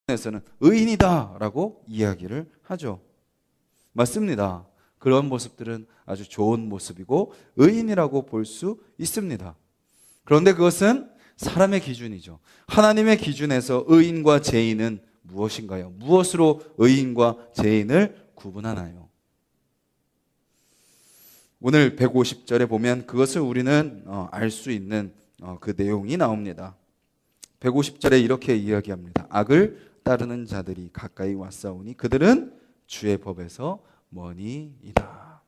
에서는 의인이다라고 이야기를 하죠. 맞습니다. 그런 모습들은 아주 좋은 모습이고 의인이라고 볼 수 있습니다. 그런데 그것은 사람의 기준이죠. 하나님의 기준에서 의인과 죄인은 무엇인가요? 무엇으로 의인과 죄인을 구분하나요? 오늘 150절에 보면 그것을 우리는 알 수 있는 그 내용이 나옵니다. 150절에 이렇게 이야기합니다. 악을 따르는 자들이 가까이 왔사오니 그들은 주의 법에서 머니이다.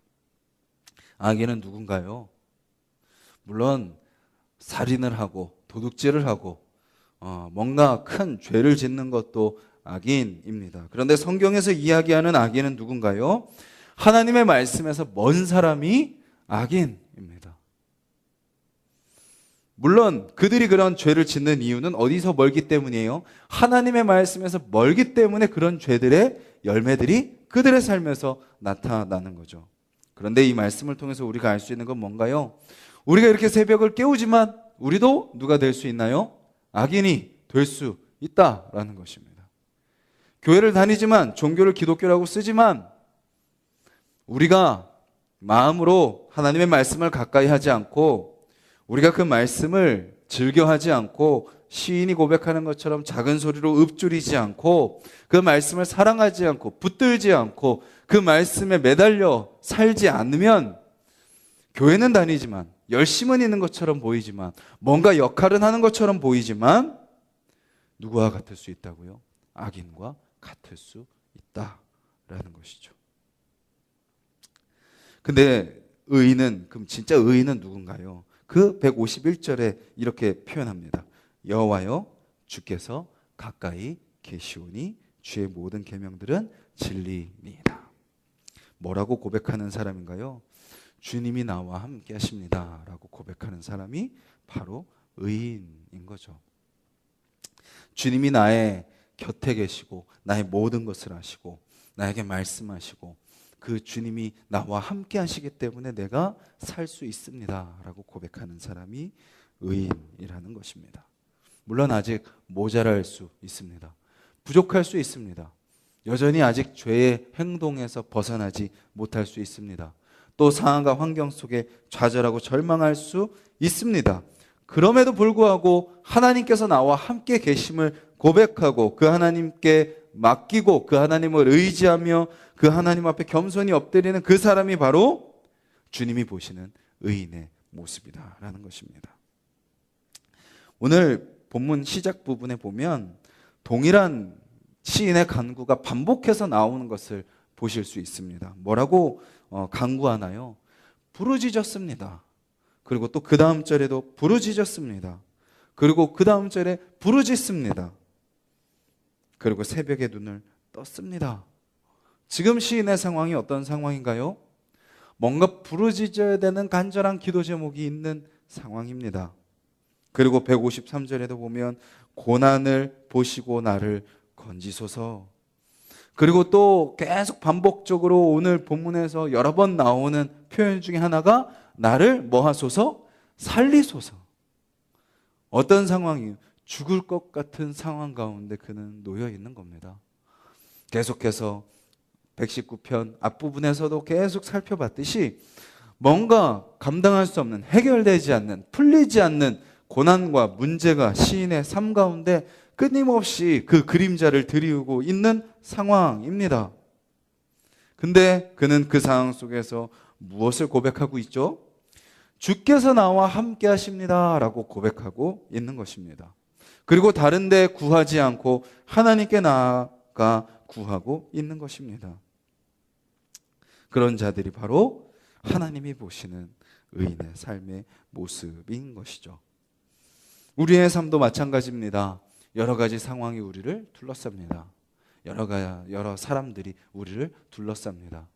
악인은 누군가요? 물론 살인을 하고 도둑질을 하고 뭔가 큰 죄를 짓는 것도 악인입니다. 그런데 성경에서 이야기하는 악인은 누군가요? 하나님의 말씀에서 먼 사람이 악인입니다. 물론 그들이 그런 죄를 짓는 이유는 어디서 멀기 때문이에요? 하나님의 말씀에서 멀기 때문에 그런 죄들의 열매들이 그들의 삶에서 나타나는 거죠. 그런데 이 말씀을 통해서 우리가 알 수 있는 건 뭔가요? 우리가 이렇게 새벽을 깨우지만 우리도 누가 될 수 있나요? 악인이 될 수 있다라는 것입니다. 교회를 다니지만 종교를 기독교라고 쓰지만 우리가 마음으로 하나님의 말씀을 가까이 하지 않고 우리가 그 말씀을 즐겨하지 않고 시인이 고백하는 것처럼 작은 소리로 읊조리지 않고 그 말씀을 사랑하지 않고 붙들지 않고 그 말씀에 매달려 살지 않으면 교회는 다니지만 열심은 있는 것처럼 보이지만 뭔가 역할은 하는 것처럼 보이지만 누구와 같을 수 있다고요? 악인과 같을 수 있다라는 것이죠. 근데 의인은 그럼 진짜 의인은 누군가요? 그 151절에 이렇게 표현합니다. 여호와여 주께서 가까이 계시오니 주의 모든 계명들은 진리니이다. 뭐라고 고백하는 사람인가요? 주님이 나와 함께 하십니다 라고 고백하는 사람이 바로 의인인 거죠. 주님이 나의 곁에 계시고 나의 모든 것을 아시고 나에게 말씀하시고 그 주님이 나와 함께 하시기 때문에 내가 살 수 있습니다 라고 고백하는 사람이 의인이라는 것입니다. 물론 아직 모자랄 수 있습니다. 부족할 수 있습니다. 여전히 아직 죄의 행동에서 벗어나지 못할 수 있습니다. 또 상황과 환경 속에 좌절하고 절망할 수 있습니다. 그럼에도 불구하고 하나님께서 나와 함께 계심을 고백하고 그 하나님께 맡기고 그 하나님을 의지하며 그 하나님 앞에 겸손히 엎드리는 그 사람이 바로 주님이 보시는 의인의 모습이다라는 것입니다. 오늘 본문 시작 부분에 보면 동일한 시인의 간구가 반복해서 나오는 것을 보실 수 있습니다. 뭐라고 간구하나요? 부르짖었습니다. 그리고 또 그 다음 절에도 부르짖었습니다. 그리고 그 다음 절에 부르짖습니다. 그리고 새벽에 눈을 떴습니다. 지금 시인의 상황이 어떤 상황인가요? 뭔가 부르짖어야 되는 간절한 기도 제목이 있는 상황입니다. 그리고 153절에도 보면 고난을 보시고 나를 건지소서. 그리고 또 계속 반복적으로 오늘 본문에서 여러 번 나오는 표현 중에 하나가 나를 뭐 하소서? 살리소서. 어떤 상황이에요? 죽을 것 같은 상황 가운데 그는 놓여 있는 겁니다. 계속해서 119편 앞부분에서도 계속 살펴봤듯이 뭔가 감당할 수 없는, 해결되지 않는, 풀리지 않는 고난과 문제가 시인의 삶 가운데 끊임없이 그 그림자를 드리우고 있는 상황입니다. 근데 그는 그 상황 속에서 무엇을 고백하고 있죠? 주께서 나와 함께 하십니다 라고 고백하고 있는 것입니다. 그리고 다른 데 구하지 않고 하나님께 나아가 구하고 있는 것입니다. 그런 자들이 바로 하나님이 보시는 의인의 삶의 모습인 것이죠. 우리의 삶도 마찬가지입니다. 여러 가지 상황이 우리를 둘러쌉니다. 여러 사람들이 우리를 둘러쌉니다.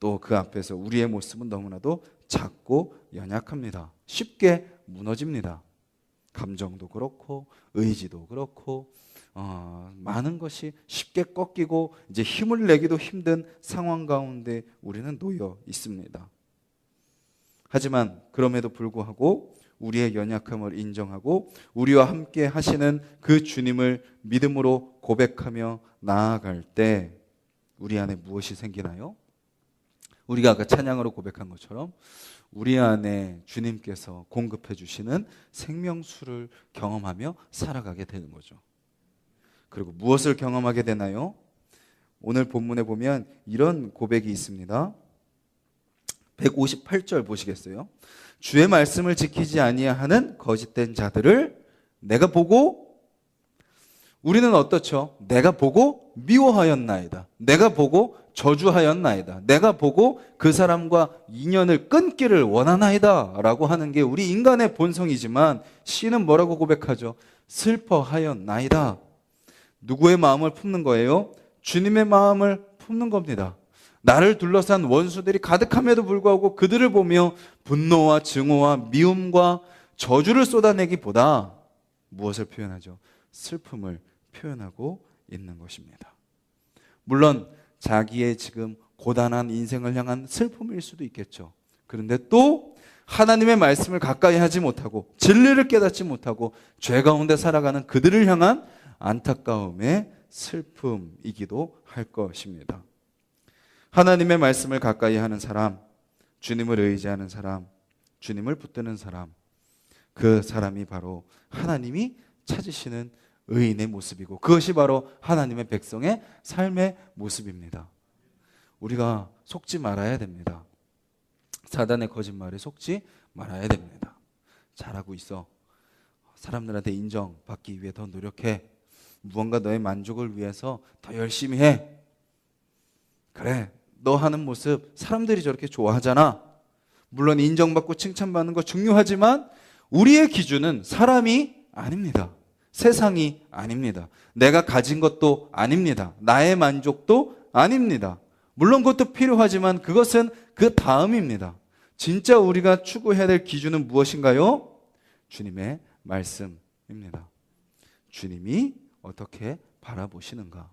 또 그 앞에서 우리의 모습은 너무나도 작고 연약합니다. 쉽게 무너집니다. 감정도 그렇고 의지도 그렇고 많은 것이 쉽게 꺾이고 이제 힘을 내기도 힘든 상황 가운데 우리는 놓여 있습니다. 하지만 그럼에도 불구하고 우리의 연약함을 인정하고 우리와 함께 하시는 그 주님을 믿음으로 고백하며 나아갈 때 우리 안에 무엇이 생기나요? 우리가 아까 찬양으로 고백한 것처럼 우리 안에 주님께서 공급해 주시는 생명수를 경험하며 살아가게 되는 거죠. 그리고 무엇을 경험하게 되나요? 오늘 본문에 보면 이런 고백이 있습니다. 158절 보시겠어요? 주의 말씀을 지키지 아니하는 거짓된 자들을 내가 보고, 우리는 어떻죠? 내가 보고 미워하였나이다. 내가 보고 저주하였나이다. 내가 보고 그 사람과 인연을 끊기를 원하나이다 라고 하는 게 우리 인간의 본성이지만 시는 뭐라고 고백하죠? 슬퍼하였나이다. 누구의 마음을 품는 거예요? 주님의 마음을 품는 겁니다. 나를 둘러싼 원수들이 가득함에도 불구하고 그들을 보며 분노와 증오와 미움과 저주를 쏟아내기보다 무엇을 표현하죠? 슬픔을 표현하고 있는 것입니다. 물론 자기의 지금 고단한 인생을 향한 슬픔일 수도 있겠죠. 그런데 또 하나님의 말씀을 가까이 하지 못하고 진리를 깨닫지 못하고 죄 가운데 살아가는 그들을 향한 안타까움의 슬픔이기도 할 것입니다. 하나님의 말씀을 가까이 하는 사람, 주님을 의지하는 사람, 주님을 붙드는 사람, 그 사람이 바로 하나님이 찾으시는 의인의 모습이고 그것이 바로 하나님의 백성의 삶의 모습입니다. 우리가 속지 말아야 됩니다. 사단의 거짓말에 속지 말아야 됩니다. 잘하고 있어. 사람들한테 인정받기 위해 더 노력해. 무언가 너의 만족을 위해서 더 열심히 해. 그래, 너 하는 모습 사람들이 저렇게 좋아하잖아. 물론 인정받고 칭찬받는 거 중요하지만 우리의 기준은 사람이 아닙니다. 세상이 아닙니다. 내가 가진 것도 아닙니다. 나의 만족도 아닙니다. 물론 그것도 필요하지만 그것은 그 다음입니다. 진짜 우리가 추구해야 될 기준은 무엇인가요? 주님의 말씀입니다. 주님이 어떻게 바라보시는가?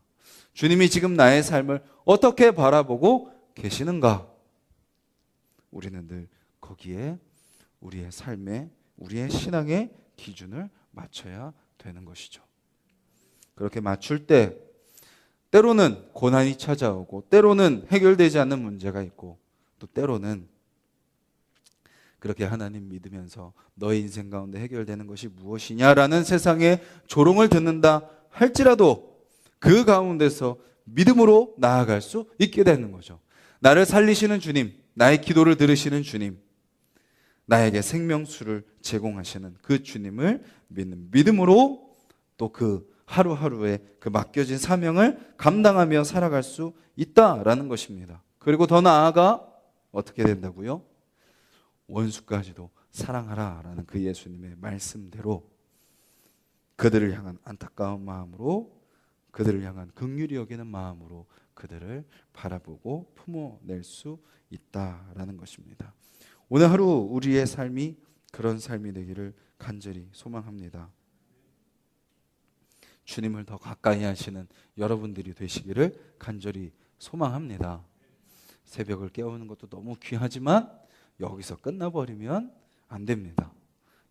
주님이 지금 나의 삶을 어떻게 바라보고 계시는가? 우리는 늘 거기에 우리의 삶에, 우리의 신앙의 기준을 맞춰야 되는 것이죠. 그렇게 맞출 때 때로는 고난이 찾아오고 때로는 해결되지 않는 문제가 있고 또 때로는 그렇게 하나님 믿으면서 너의 인생 가운데 해결되는 것이 무엇이냐라는 세상의 조롱을 듣는다 할지라도 그 가운데서 믿음으로 나아갈 수 있게 되는 거죠. 나를 살리시는 주님, 나의 기도를 들으시는 주님, 나에게 생명수를 제공하시는 그 주님을 믿는 믿음으로 또 그 하루하루의 그 맡겨진 사명을 감당하며 살아갈 수 있다라는 것입니다. 그리고 더 나아가 어떻게 된다고요? 원수까지도 사랑하라라는 그 예수님의 말씀대로 그들을 향한 안타까운 마음으로, 그들을 향한 긍휼히 여기는 마음으로 그들을 바라보고 품어낼 수 있다라는 것입니다. 오늘 하루 우리의 삶이 그런 삶이 되기를 간절히 소망합니다. 주님을 더 가까이 하시는 여러분들이 되시기를 간절히 소망합니다. 새벽을 깨우는 것도 너무 귀하지만 여기서 끝나버리면 안 됩니다.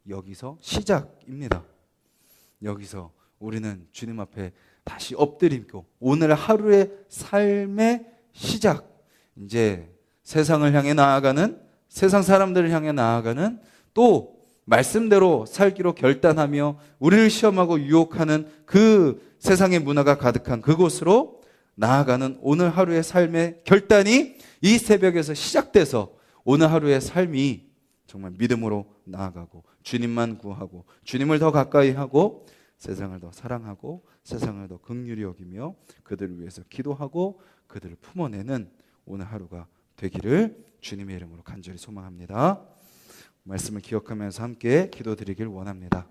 여기서 시작입니다. 여기서 우리는 주님 앞에 다시 엎드리고 오늘 하루의 삶의 시작, 이제 세상을 향해 나아가는, 세상 사람들을 향해 나아가는, 또 말씀대로 살기로 결단하며 우리를 시험하고 유혹하는 그 세상의 문화가 가득한 그곳으로 나아가는 오늘 하루의 삶의 결단이 이 새벽에서 시작돼서 오늘 하루의 삶이 정말 믿음으로 나아가고 주님만 구하고 주님을 더 가까이 하고 세상을 더 사랑하고 세상을 더 긍휼히 여기며 그들을 위해서 기도하고 그들을 품어내는 오늘 하루가 되기를 주님의 이름으로 간절히 소망합니다. 말씀을 기억하면서 함께 기도드리길 원합니다.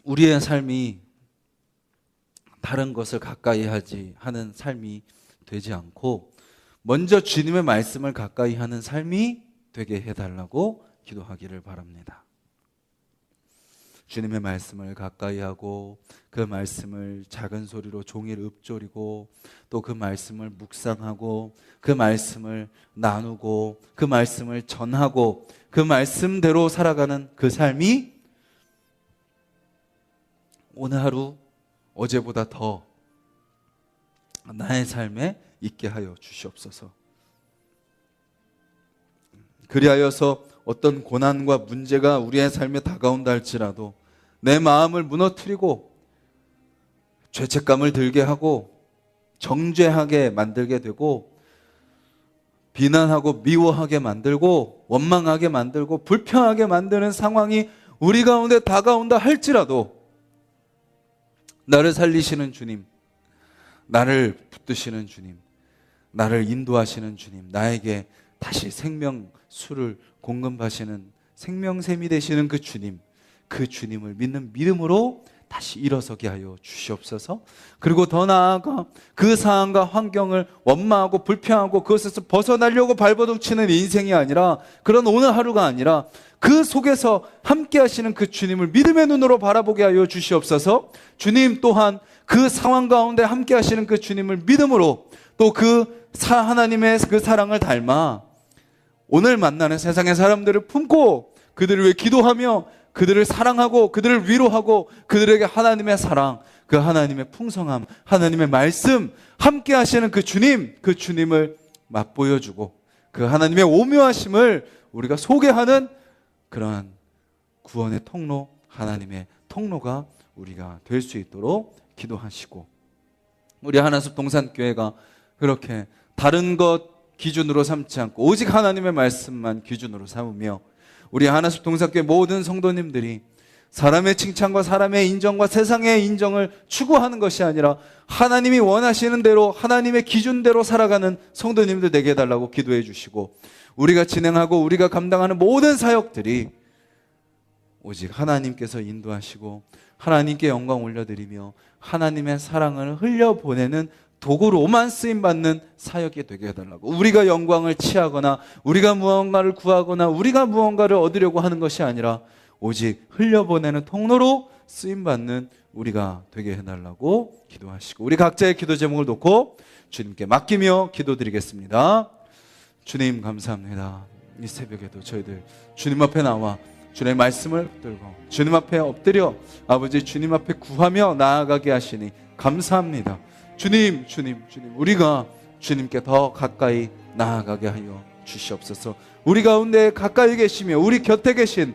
우리의 삶이 다른 것을 가까이 하는 삶이 되지 않고 먼저 주님의 말씀을 가까이 하는 삶이 되게 해달라고 기도하기를 바랍니다. 주님의 말씀을 가까이 하고 그 말씀을 작은 소리로 종일 읊조리고 또 그 말씀을 묵상하고 그 말씀을 나누고 그 말씀을 전하고 그 말씀대로 살아가는 그 삶이 오늘 하루 어제보다 더 나의 삶에 있게 하여 주시옵소서. 그리하여서 어떤 고난과 문제가 우리의 삶에 다가온다 할지라도 내 마음을 무너뜨리고 죄책감을 들게 하고 정죄하게 만들게 되고 비난하고 미워하게 만들고 원망하게 만들고 불평하게 만드는 상황이 우리 가운데 다가온다 할지라도 나를 살리시는 주님, 나를 붙드시는 주님, 나를 인도하시는 주님, 나에게 다시 생명수를 공급하시는 생명샘이 되시는 그 주님, 그 주님을 믿는 믿음으로 다시 일어서게 하여 주시옵소서. 그리고 더 나아가 그 상황과 환경을 원망하고 불평하고 그것에서 벗어나려고 발버둥치는 인생이 아니라, 그런 오늘 하루가 아니라 그 속에서 함께 하시는 그 주님을 믿음의 눈으로 바라보게 하여 주시옵소서. 주님 또한 그 상황 가운데 함께 하시는 그 주님을 믿음으로 또 그 하나님의 그 사랑을 닮아 오늘 만나는 세상의 사람들을 품고 그들을 위해 기도하며 그들을 사랑하고 그들을 위로하고 그들에게 하나님의 사랑, 그 하나님의 풍성함, 하나님의 말씀, 함께 하시는 그 주님, 그 주님을 맛보여주고 그 하나님의 오묘하심을 우리가 소개하는 그러한 구원의 통로, 하나님의 통로가 우리가 될 수 있도록 기도하시고, 우리 하나숲 동산교회가 그렇게 다른 것 기준으로 삼지 않고 오직 하나님의 말씀만 기준으로 삼으며 우리 하나숲 동산교회 모든 성도님들이 사람의 칭찬과 사람의 인정과 세상의 인정을 추구하는 것이 아니라 하나님이 원하시는 대로 하나님의 기준대로 살아가는 성도님들 되게 해달라고 기도해 주시고, 우리가 진행하고 우리가 감당하는 모든 사역들이 오직 하나님께서 인도하시고 하나님께 영광 올려드리며 하나님의 사랑을 흘려보내는 도구로만 쓰임받는 사역이 되게 해달라고, 우리가 영광을 취하거나 우리가 무언가를 구하거나 우리가 무언가를 얻으려고 하는 것이 아니라 오직 흘려보내는 통로로 쓰임받는 우리가 되게 해달라고 기도하시고, 우리 각자의 기도 제목을 놓고 주님께 맡기며 기도드리겠습니다. 주님 감사합니다. 이 새벽에도 저희들 주님 앞에 나와 주님의 말씀을 들고 주님 앞에 엎드려 아버지 주님 앞에 구하며 나아가게 하시니 감사합니다. 주님, 우리가 주님께 더 가까이 나아가게 하여 주시옵소서. 우리 가운데 가까이 계시며 우리 곁에 계신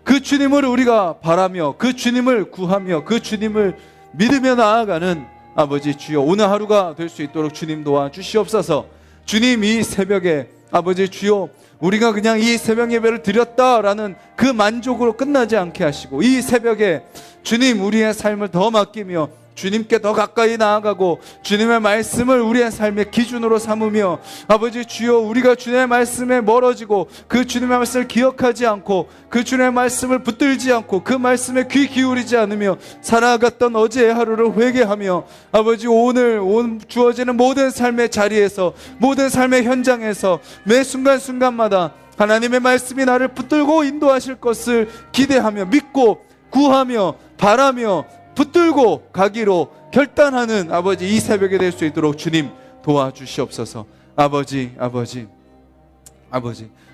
그 주님을 우리가 바라며 그 주님을 구하며 그 주님을 믿으며 나아가는 아버지 주여, 오늘 하루가 될 수 있도록 주님 도와 주시옵소서. 주님, 이 새벽에 아버지 주여, 우리가 그냥 이 새벽 예배를 드렸다라는 그 만족으로 끝나지 않게 하시고, 이 새벽에 주님 우리의 삶을 더 맡기며 주님께 더 가까이 나아가고 주님의 말씀을 우리의 삶의 기준으로 삼으며 아버지 주여, 우리가 주님의 말씀에 멀어지고 그 주님의 말씀을 기억하지 않고 그 주님의 말씀을 붙들지 않고 그 말씀에 귀 기울이지 않으며 살아갔던 어제의 하루를 회개하며 아버지 오늘 주어지는 모든 삶의 자리에서 모든 삶의 현장에서 매 순간순간마다 하나님의 말씀이 나를 붙들고 인도하실 것을 기대하며 믿고 구하며 바라며 붙들고 가기로 결단하는 아버지 이 새벽에 될 수 있도록 주님 도와주시옵소서. 아버지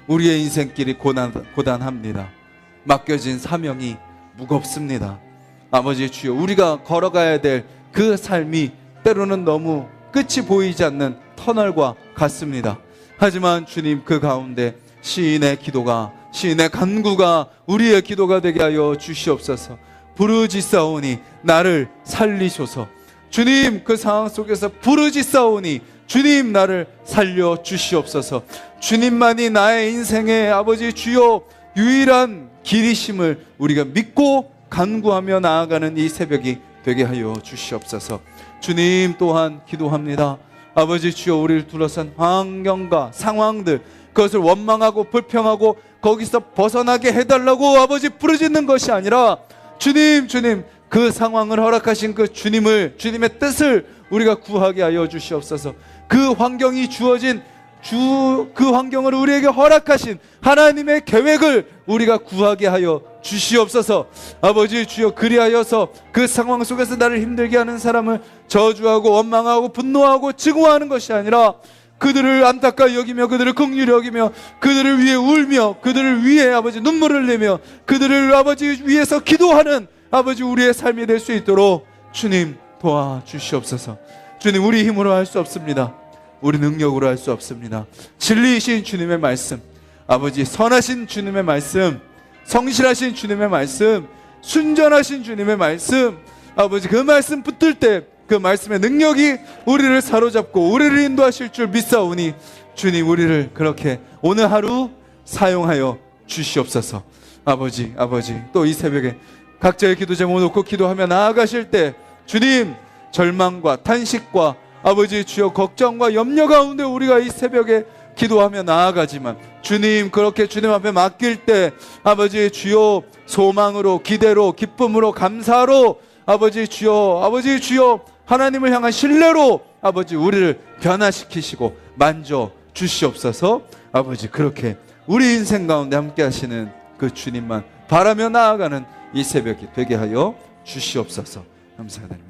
우리의 인생길이 고단합니다. 맡겨진 사명이 무겁습니다. 아버지 주여, 우리가 걸어가야 될 그 삶이 때로는 너무 끝이 보이지 않는 터널과 같습니다. 하지만 주님, 그 가운데 시인의 기도가, 시인의 간구가 우리의 기도가 되게 하여 주시옵소서. 부르짖사오니 나를 살리소서. 주님, 그 상황 속에서 부르짖사오니 주님 나를 살려 주시옵소서. 주님만이 나의 인생의 아버지 주여 유일한 길이심을 우리가 믿고 간구하며 나아가는 이 새벽이 되게 하여 주시옵소서. 주님 또한 기도합니다. 아버지 주여, 우리를 둘러싼 환경과 상황들, 그것을 원망하고 불평하고 거기서 벗어나게 해달라고 아버지 부르짖는 것이 아니라 주님 그 상황을 허락하신 그 주님의 뜻을 우리가 구하게 하여 주시옵소서. 그 환경이 주어진 그 환경을 우리에게 허락하신 하나님의 계획을 우리가 구하게 하여 주시옵소서. 아버지 주여, 그리하여서 그 상황 속에서 나를 힘들게 하는 사람을 저주하고 원망하고 분노하고 증오하는 것이 아니라 그들을 안타까이 여기며 그들을 긍휼히 여기며 그들을 위해 울며 그들을 위해 아버지 눈물을 흘리며 그들을 아버지 위해서 기도하는 아버지 우리의 삶이 될 수 있도록 주님 도와주시옵소서. 주님, 우리 힘으로 할 수 없습니다. 우리 능력으로 할 수 없습니다. 진리이신 주님의 말씀, 아버지 선하신 주님의 말씀, 성실하신 주님의 말씀, 순전하신 주님의 말씀, 아버지 그 말씀 붙들 때 그 말씀의 능력이 우리를 사로잡고 우리를 인도하실 줄 믿사오니 주님, 우리를 그렇게 오늘 하루 사용하여 주시옵소서. 아버지 또 이 새벽에 각자의 기도 제목 놓고 기도하며 나아가실 때 주님, 절망과 탄식과 아버지 주여 걱정과 염려 가운데 우리가 이 새벽에 기도하며 나아가지만 주님, 그렇게 주님 앞에 맡길 때 아버지 주여 소망으로, 기대로, 기쁨으로, 감사로 아버지 주여 하나님을 향한 신뢰로 아버지 우리를 변화시키시고 만져 주시옵소서. 아버지 그렇게 우리 인생 가운데 함께 하시는 그 주님만 바라며 나아가는 이 새벽이 되게 하여 주시옵소서. 감사드립니다.